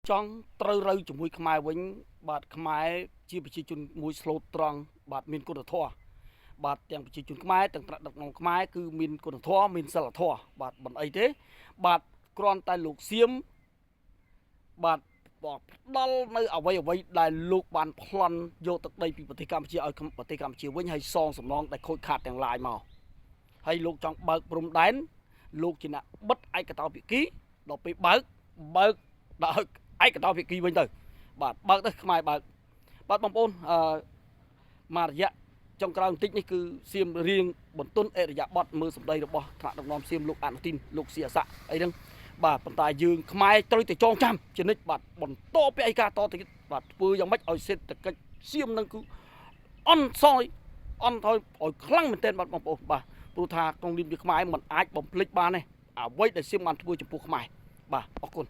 ចង់ត្រូវរើជាមួយខ្មែរវិញបាទខ្មែរជាប្រជាជនមួយស្លូតត្រង់បាទមានគុណធម៌បាទទាំងប្រជាជនខ្មែរទាំងត្រាក់ដឹកនាំខ្មែរគឺមានគុណធម៌មានសិលធម៌បាទមិនអីទេបាទគ្រាន់តែលោកសៀមបាទផ្ដល់នៅអ្វីដែលលោកបានប្លន់យកទឹកដីពីប្រទេសកម្ពុជាឲ្យប្រទេសកម្ពុជាវិញហើយសងសំណងដែលខូចខាតទាំងឡាយមកហើយលោកចង់បើកព្រំដែនលោកជាអ្នកបិទឯកតោភាគីដល់ពេលបើកដល់ឯកតោភាគីវិញទៅបាទបើកទៅខ្មែរបើកបាទបងប្អូនមករយៈចុងក្រោយបន្តិចនេះគឺសៀមរៀងបន្ទន់អរិយាប័ត្រមើលសម្ដីរបស់ថ្នាក់ដឹកនាំសៀមលោកអនុทิនលោកសៀស័កអីហ្នឹងបាទប៉ុន្តែយើងខ្មែរត្រូវតែចងចាំជានិច្ចបាទបន្តពីឯកាតទៅបាទធ្វើយ៉ាងម៉េចឲ្យសេដ្ឋកិច្ចសៀមនឹងគឺអន់ថយឲ្យខ្លាំងមែនទែនបាទបងប្អូនបាទព្រោះថាក្នុងនាមជាខ្មែរមិនអាចបំភ្លេចបានទេអ្វីដែលសៀមបានធ្វើចំពោះខ្មែរបាទអរគុណ